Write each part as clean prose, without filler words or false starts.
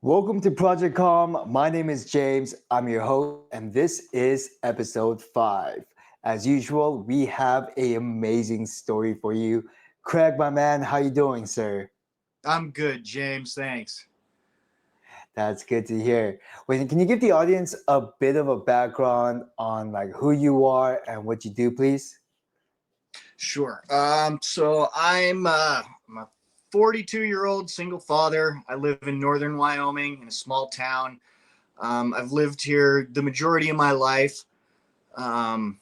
Welcome to Project KALM. My name is James. I'm your host, and this is episode 5. As usual, we have an amazing story for you. Craig, my man, how you doing, sir? I'm good, James. Thanks. That's good to hear. Wait, can you give the audience a bit of a background on like who you are and what you do, please? Sure. I'm a 42-year-old single father. I live in northern Wyoming in a small town. I've lived here the majority of my life. Um,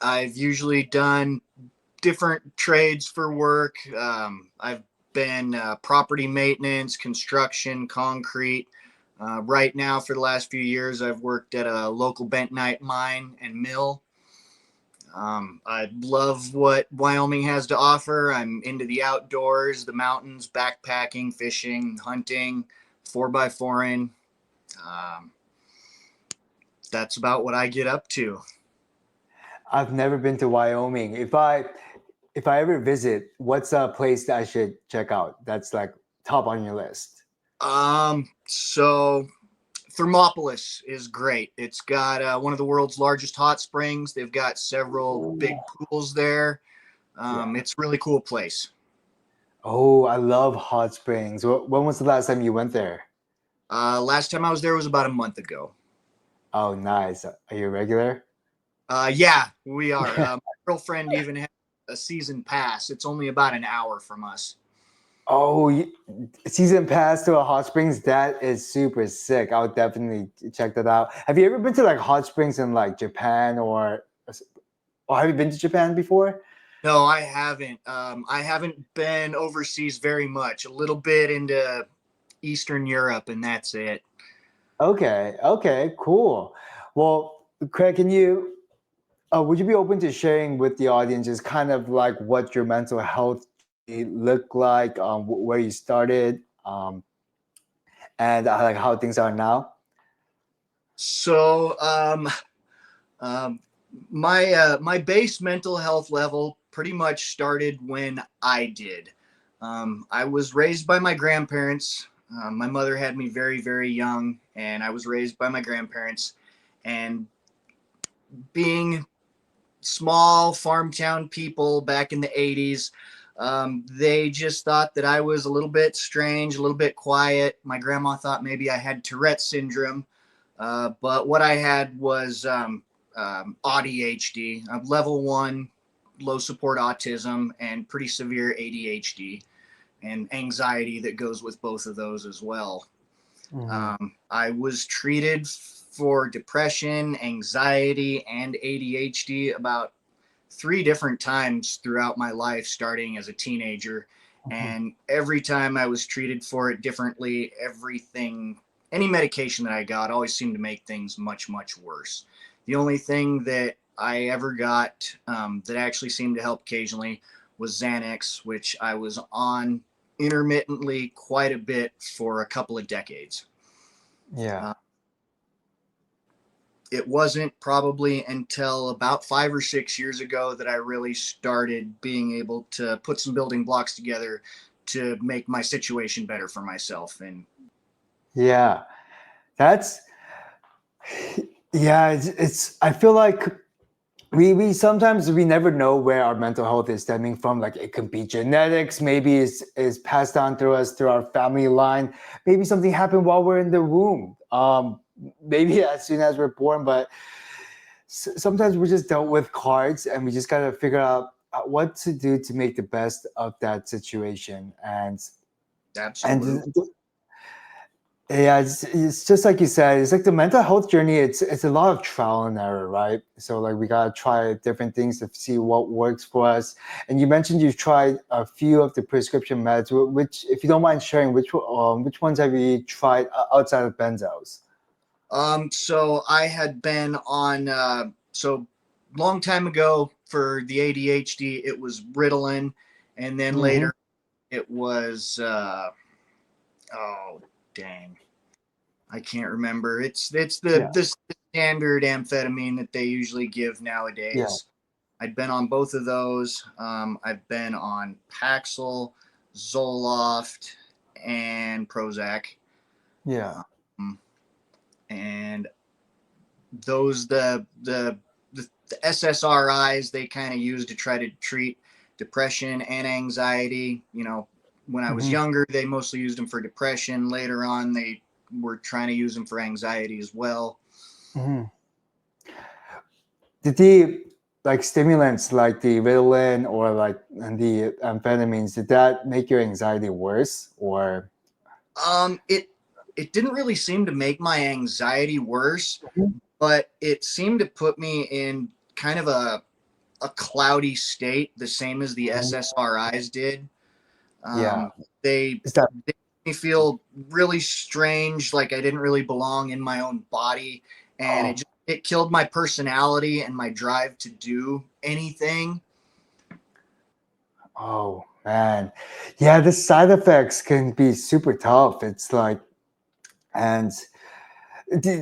I've usually done different trades for work. I've been property maintenance, construction, concrete. Right now, for the last few years, I've worked at a local bentonite mine and mill. I love what Wyoming has to offer. I'm into the outdoors, the mountains, backpacking, fishing, hunting, 4x4ing. Um, that's about what I get up to. I've never been to Wyoming. If I ever visit, what's a place that I should check out that's like top on your list? So Thermopolis is great. It's got one of the world's largest hot springs. They've got several big pools there. Yeah. It's a really cool place. Oh, I love hot springs. When was the last time you went there? Last time I was there was about a month ago. Oh, nice. Are you a regular? Yeah, we are. My girlfriend even has a season pass. It's only about an hour from us. Oh, season pass to a hot springs. That is super sick. I would definitely check that out. Have you ever been to like hot springs in like Japan or have you been to Japan before? No, I haven't. I haven't been overseas very much. A little bit into Eastern Europe, and that's it. Okay, cool. Well, Craig, would you be open to sharing with the audience just kind of like what your mental health journey looked like, where you started, and like how things are now? So, um, my base mental health level pretty much started when I did. I was raised by my grandparents. My mother had me very, very young, and I was raised by my grandparents. And being small farm town people back in the 80s, they just thought that I was a little bit strange, a little bit quiet. My grandma thought maybe I had Tourette's syndrome, but what I had was ADHD, level 1, low support autism, and pretty severe ADHD and anxiety that goes with both of those as well. Hmm. I was treated for depression, anxiety, and ADHD about 3 different times throughout my life, starting as a teenager. And every time I was treated for it differently, any medication that I got always seemed to make things much, much worse. The only thing that I ever got that actually seemed to help occasionally was Xanax, which I was on intermittently quite a bit for a couple of decades. Yeah. Uh, it wasn't probably until about 5 or 6 years ago that I really started being able to put some building blocks together to make my situation better for myself. And Yeah. That's yeah, it's I feel like we sometimes we never know where our mental health is stemming from. Like it could be genetics, maybe is passed down through us through our family line. Maybe something happened while we're in the womb. Maybe as soon as we're born, but sometimes we're just dealt with cards and we just gotta figure out what to do to make the best of that situation. And absolutely. yeah, it's just like you said. It's like the mental health journey. It's a lot of trial and error, right? So like we gotta try different things to see what works for us. And you mentioned you've tried a few of the prescription meds. Which, if you don't mind sharing, which ones have you tried outside of benzos? So I had been on, so long time ago for the ADHD, it was Ritalin. And then Hmm. later it was, oh, dang. I can't remember. It's Yeah, the standard amphetamine that they usually give yeah. nowadays. I'd been on both of those. I've been on Paxil, Zoloft, and Prozac. Yeah. Um, and those the SSRIs they kind of use to try to treat depression and anxiety. You know, when I was Hmm. younger, they mostly used them for depression. Later on, they were trying to use them for anxiety as well. Hmm. Did the like stimulants like the Ritalin or like and the amphetamines, did that make your anxiety worse or? It didn't really seem to make my anxiety worse, Mhm. but it seemed to put me in kind of a cloudy state, the same as the Mhm. SSRIs did. Yeah. They Is that made me feel really strange, like I didn't really belong in my own body, and oh it killed my personality and my drive to do anything. oh man. Yeah, the side effects can be super tough. It's like and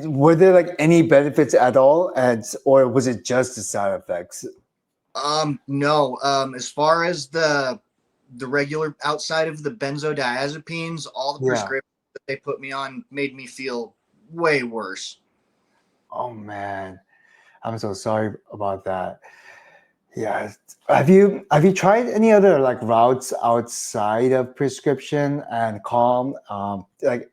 were there like any benefits at all and or was it just the side effects? No. As far as the regular outside of the benzodiazepines, all the Yeah. prescriptions that they put me on made me feel way worse. Oh man. I'm so sorry about that. Yeah. Have you tried any other like routes outside of prescription and calm? Like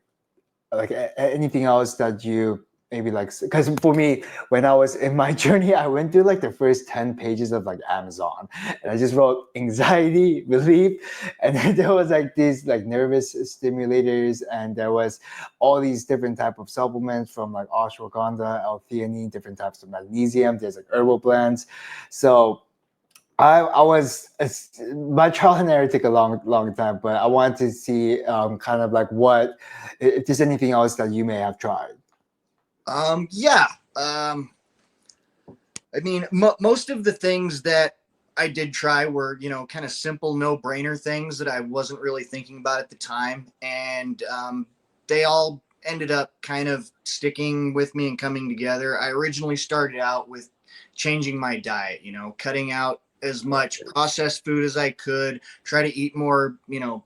anything else that you maybe like because for me when I was in my journey I went through like the first 10 pages of like Amazon and I just wrote anxiety relief and then there was like these like nervous stimulators and there was all these different type of supplements from like ashwagandha, L-theanine, different types of magnesium, there's like herbal blends. So I was my trial and error took a long time, but I wanted to see kind of like what if there's anything else that you may have tried. Yeah. Um, I mean, most of the things that I did try were, you know, kind of simple, no brainer things that I wasn't really thinking about at the time. And they all ended up kind of sticking with me and coming together. I originally started out with changing my diet, you know, cutting out as much processed food as I could, try to eat more, you know,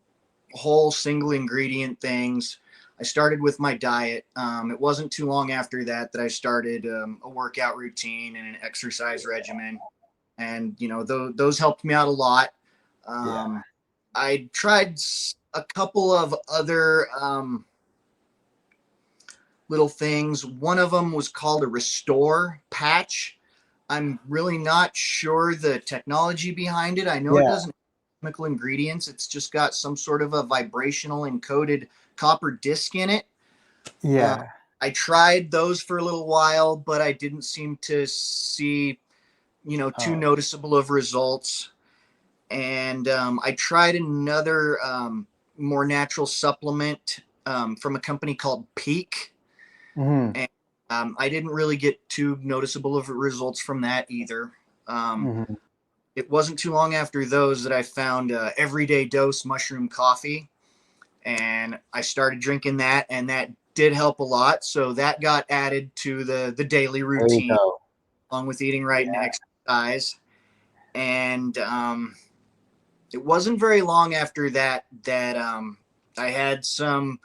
whole single ingredient things. I started with my diet. It wasn't too long after that that I started a workout routine and an exercise regimen, and you know those helped me out a lot. Yeah, Um, I tried a couple of other little things. One of them was called a Restore patch. I'm really not sure the technology behind it. I know it yeah, doesn't have chemical ingredients. It's just got some sort of a vibrational encoded copper disc in it. Uh, yeah. I tried those for a little while, but I didn't seem to see, you know, too Oh, noticeable of results. And I tried another more natural supplement from a company called Peak, hmm, and I didn't really get too noticeable of results from that either. Um, hmm. it wasn't too long after those that I found Everyday Dose mushroom coffee, and I started drinking that, and that did help a lot. So that got added to the daily There you routine, go. along with eating right and Yeah. exercise. And it wasn't very long after that that I had some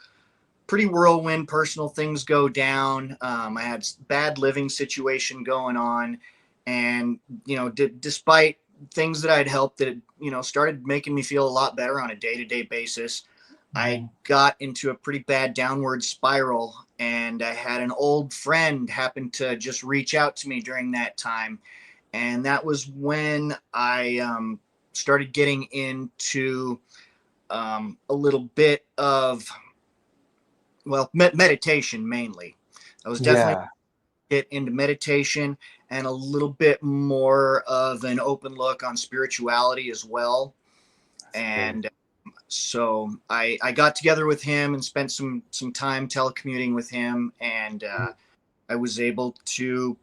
pretty whirlwind personal things go down. I had bad living situation going on, and you know, despite things that I'd helped that you know started making me feel a lot better on a day-to-day basis, I Mhm. got into a pretty bad downward spiral. And I had an old friend happen to just reach out to me during that time, and that was when I started getting into a little bit of meditation mainly. I was definitely Yeah. get into meditation and a little bit more of an open look on spirituality as well. That's great. And so I got together with him and spent some time telecommuting with him, and I was able to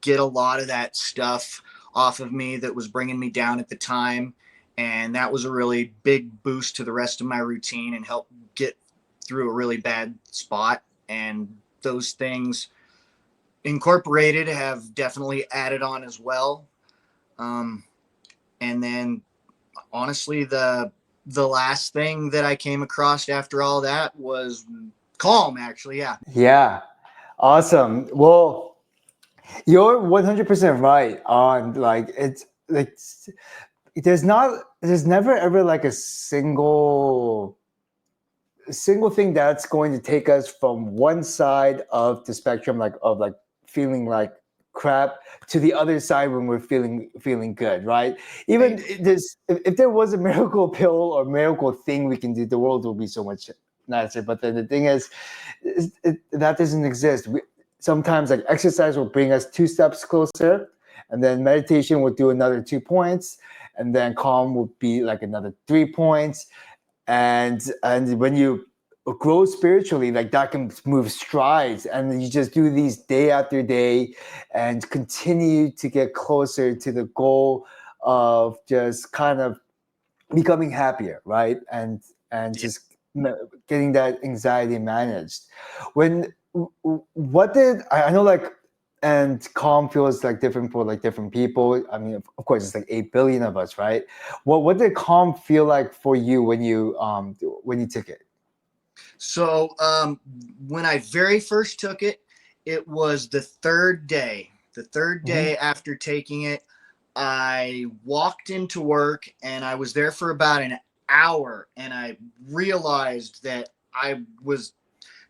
get a lot of that stuff off of me that was bringing me down at the time. And that was a really big boost to the rest of my routine and helped get through a really bad spot. And those things incorporated have definitely added on as well. Um, and then honestly, the last thing that I came across after all that was Calm, actually. Yeah. Yeah. Awesome. Well, you're 100% right on like it's like there's never ever like a single thing that's going to take us from one side of the spectrum like feeling like crap to the other side when we're feeling good, right? Even Right. if there was a miracle pill or miracle thing we can do, the world will be so much nicer. But then the thing is that doesn't exist. Sometimes like exercise will bring us 2 steps closer, and then meditation will do another 2 points, and then calm will be like another 3 points. And when you grow spiritually, like that can move strides, and you just do these day after day and continue to get closer to the goal of just kind of becoming happier, right? And Yeah. just getting that anxiety managed. When what did I know like, and calm feels like different for like different people. I mean, of course it's like 8 billion of us, right? What did calm feel like for you when you took it? So when I very first took it, it was the third day. The third Hmm. day after taking it, I walked into work and I was there for about an hour, and I realized that I was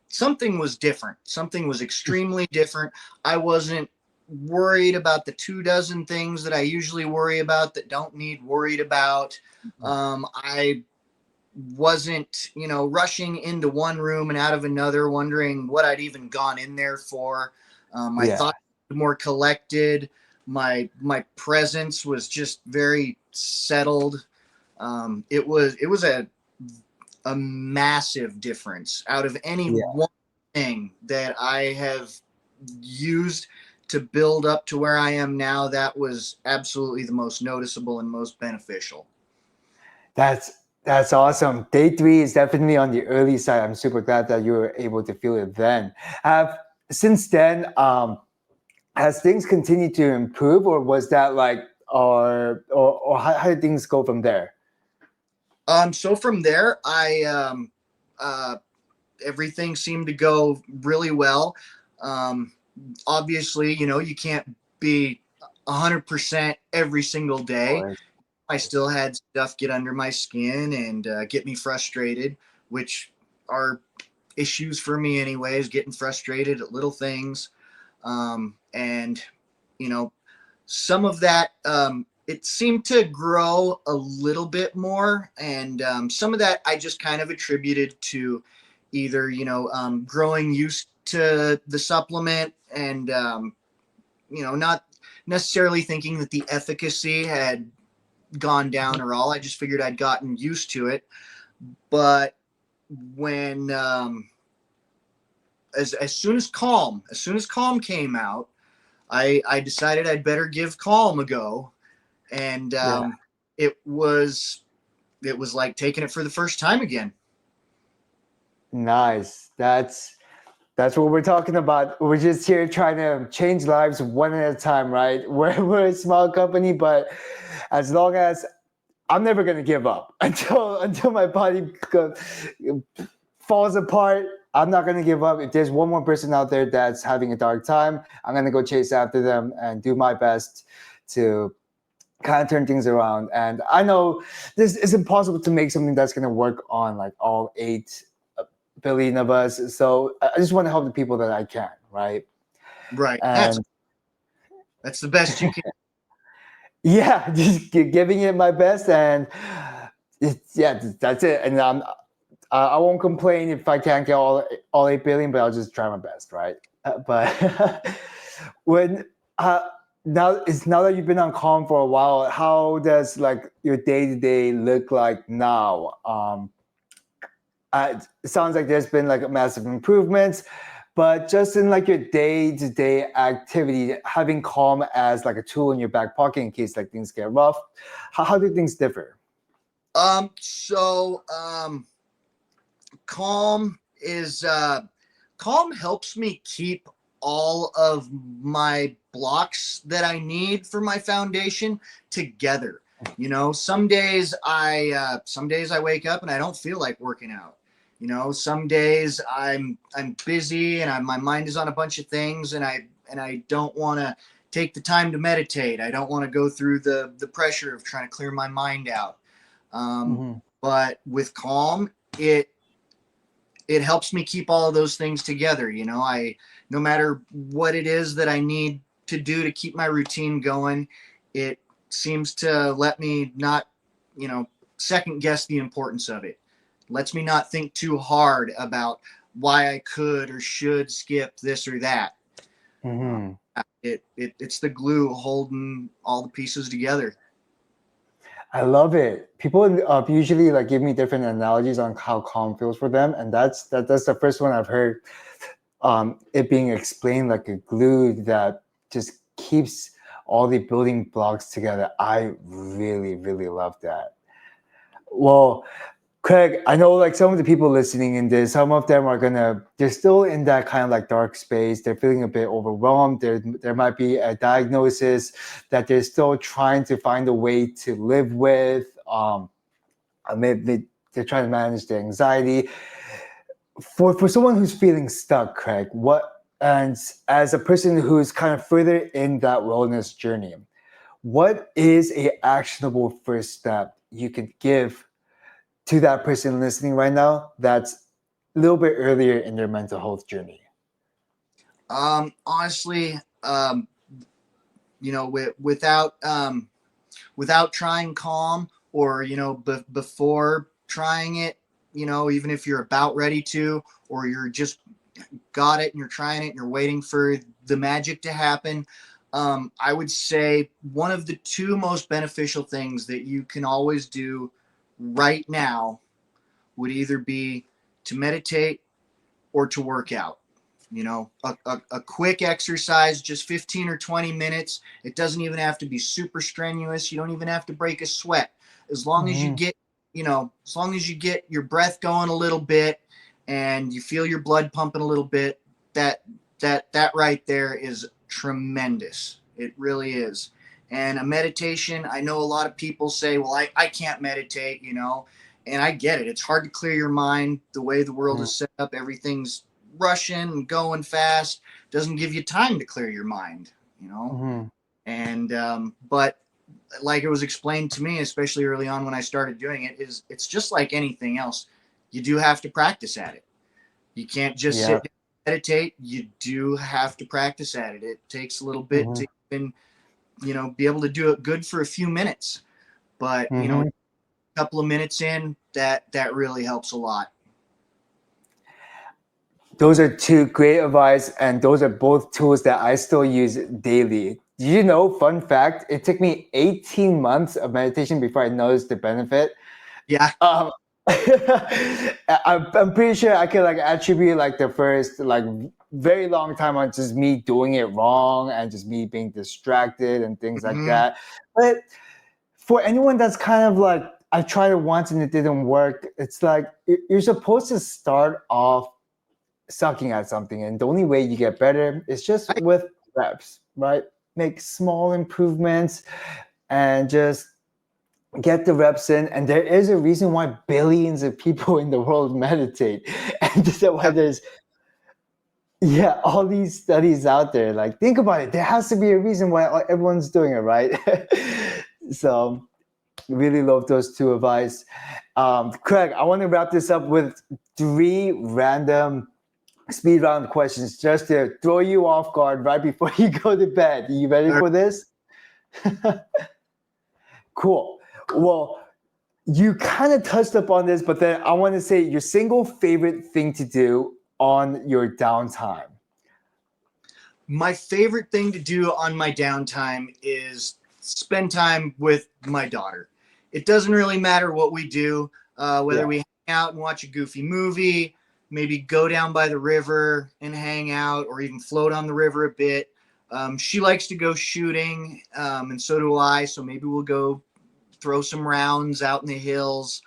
something was different. Something was extremely different. I wasn't worried about the 2 dozen things that I usually worry about that don't need worried about. I wasn't, rushing into one room and out of another, wondering what I'd even gone in there for. My Yeah, thoughts were more collected. My presence was just very settled. It was a massive difference out of any yeah. one thing that I have used to build up to where I am now. That was absolutely the most noticeable and most beneficial. That's awesome. Day three is definitely on the early side. I'm super glad that you were able to feel it then. Have since then, has things continued to improve, or was that like, or how did things go from there? So from there, uh, everything seemed to go really well. Um, Obviously, you can't be 100% every single day. Or I still had stuff get under my skin and get me frustrated, which are issues for me anyways, getting frustrated at little things. And, you know, some of that, it seemed to grow a little bit more. And some of that I just kind of attributed to either, growing used to the supplement and, not necessarily thinking that the efficacy had gone down or all. I just figured I'd gotten used to it. But when as soon as Calm came out, I decided I'd better give Calm a go, and yeah, it was it was like taking it for the first time again. nice. That's what we're talking about. We're just here trying to change lives one at a time, right? We're a small company, but as long as I'm never gonna give up until my body falls apart. I'm not gonna give up. If there's one more person out there that's having a dark time, I'm gonna go chase after them and do my best to kind of turn things around. And I know this is impossible to make something that's gonna work on like all 8 billion of us. So I just want to help the people that I can, right? Right. That's And that's the best you can. yeah, just giving it my best, and yeah, that's it. And I won't complain if I can't get all 8 billion, but I'll just try my best, right? But when now that you've been on Calm for a while, how does like your day to day look like now? It sounds like there's been like massive improvements, but just in like your day to day activity, having Calm as like a tool in your back pocket in case like things get rough, how do things differ? So Calm is Calm helps me keep all of my blocks that I need for my foundation together. Some days I wake up and I don't feel like working out. You know, some days I'm busy and my mind is on a bunch of things, and I don't want to take the time to meditate. I don't want to go through the pressure of trying to clear my mind out. Um, Mhm. but with Calm, it helps me keep all of those things together. You know, no matter what it is that I need to do to keep my routine going, it seems to let me not, you know, second guess the importance of it. Lets me not think too hard about why I could or should skip this or that. Uh, Mhm. it's the glue holding all the pieces together. I love it. People usually like give me different analogies on how calm feels for them, and that's the first one I've heard. It being explained like a glue that just keeps all the building blocks together. I really, really love that. Well, Craig, I know like some of the people listening in this, some of them they're still in that kind of like dark space. They're feeling a bit overwhelmed. There might be a diagnosis that they're still trying to find a way to live with. Maybe they're trying to manage their anxiety. For someone who's feeling stuck, Craig, and as a person who's kind of further in that wellness journey, what is a actionable first step you could give to that person listening right now that's a little bit earlier in their mental health journey? Honestly, you know, without trying Calm, or you know, before trying it, you know, even if you're about ready to, or you're just got it and you're trying it and you're waiting for the magic to happen, I would say one of the two most beneficial things that you can always do right now would either be to meditate or to work out. You know, a quick exercise, just 15 or 20 minutes. It doesn't even have to be super strenuous. You don't even have to break a sweat. As long as you Mm-hmm. get, you know, as long as you get your breath going a little bit and you feel your blood pumping a little bit, that that right there is tremendous. It really is. And a meditation, I know a lot of people say, well, I can't meditate, you know, and I get it. It's hard to clear your mind the way the world is set up. Everything's rushing and going fast, doesn't give you time to clear your mind, you know. Mm-hmm. And but like it was explained to me, especially early on when I started doing it, is it's just like anything else. You do have to practice at it. You can't just sit Yeah. and meditate. You do have to practice at it. It takes a little bit Mm-hmm. to even, you know, be able to do it good for a few minutes. But you know, Mm-hmm. a couple of minutes in, that really helps a lot. Those are two great advice, and those are both tools that I still use daily. Do you know, fun fact, it took me 18 months of meditation before I noticed the benefit. Yeah. Um, I'm pretty sure I could like attribute like the first like very long time on just me doing it wrong and just me being distracted and things like Mm-hmm. that. But for anyone that's kind of like, I tried it once and it didn't work, it's like you're supposed to start off sucking at something, and the only way you get better is just with reps, right? Make small improvements and just get the reps in. And there is a reason why billions of people in the world meditate, and this is why there's all these studies out there. Like, think about it, there has to be a reason why everyone's doing it, right? So really love those two advice. Craig, I want to wrap this up with three random speed round questions just to throw you off guard right before you go to bed. You ready for this? Cool. Well, you kind of touched upon this, but then I want to say your single favorite thing to do on your downtime. My favorite thing to do on my downtime is spend time with my daughter. It doesn't really matter what we do, whether Yeah. we hang out and watch a goofy movie, maybe go down by the river and hang out, or even float on the river a bit. She likes to go shooting, and so do I. So maybe we'll go throw some rounds out in the hills.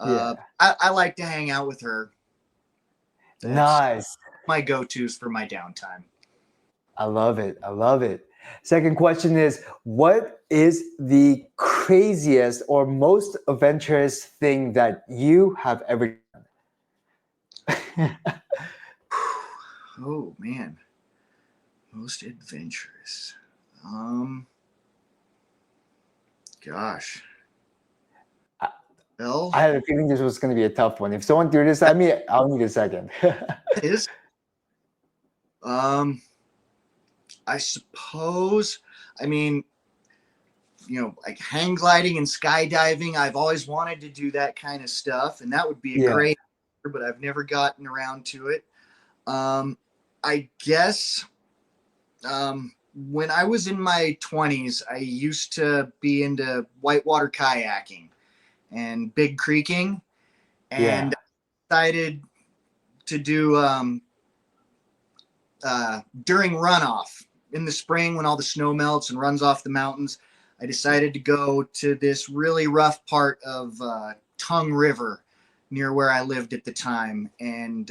Yeah. I like to hang out with her. That's Nice. my go-tos for my downtime. I love it. I love it. Second question is, what is the craziest or most adventurous thing that you have ever done? Oh man, most adventurous. Gosh. I, Well, I had a feeling this was going to be a tough one. If someone threw this at me, I'll need a second. is um I suppose, I mean, like hang gliding and skydiving. I've always wanted to do that kind of stuff, and that would be a Yeah, great, but I've never gotten around to it. I guess when I was in my 20s, I used to be into whitewater kayaking and big creeking, yeah. and decided to do during runoff in the spring when all the snow melts and runs off the mountains. I decided to go to this really rough part of Tongue River near where I lived at the time. And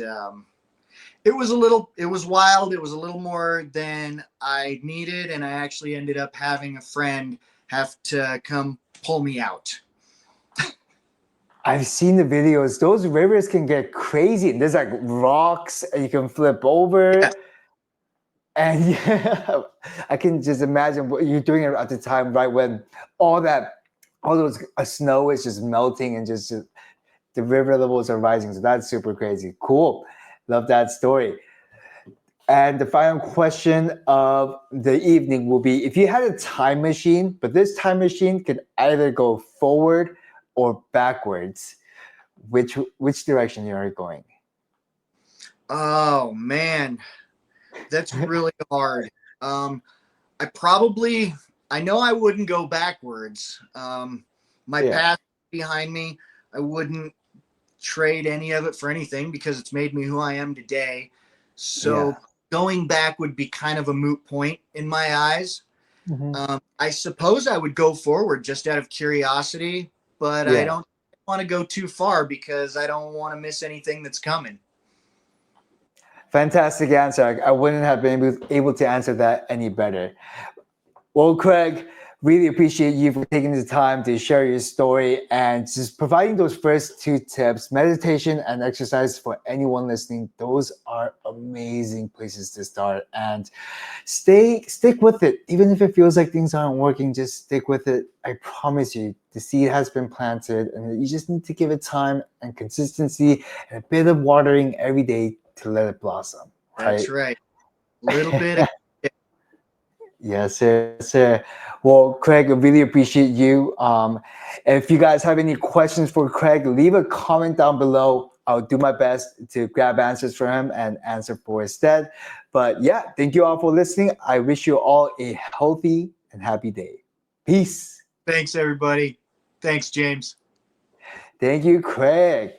it was wild. It was a little more than I needed. And I actually ended up having a friend have to come pull me out. I've seen the videos. Those rivers can get crazy. There's like rocks and you can flip over. Yes, And yeah, I can just imagine what you're doing at the time, right? When all those snow is just melting and just the river levels are rising. So that's super crazy. Cool. Love that story. And the final question of the evening will be, if you had a time machine, but this time machine could either go forward or backwards, which direction you are going? oh man, that's really hard. Um, I know I wouldn't go backwards. My Yeah, past behind me, I wouldn't trade any of it for anything because it's made me who I am today. yeah. So going back would be kind of a moot point in my eyes. Mhm. I suppose I would go forward just out of curiosity, but I Yeah. don't want to go too far because I don't want to miss anything that's coming. Fantastic answer. I wouldn't have been able to answer that any better. Well, Craig, really appreciate you for taking the time to share your story and just providing those first two tips, meditation and exercise for anyone listening. Those are amazing places to start, and stick with it. Even if it feels like things aren't working, just stick with it. I promise you, the seed has been planted and you just need to give it time and consistency and a bit of watering every day to let it blossom, That's right? right. A little bit. Yes, sir. Yes, sir. Well, Craig, I really appreciate you. If you guys have any questions for Craig, leave a comment down below. I'll do my best to grab answers for him and answer for his dad. But yeah, thank you all for listening. I wish you all a healthy and happy day. Peace. Thanks, everybody. Thanks, James. Thank you, Craig.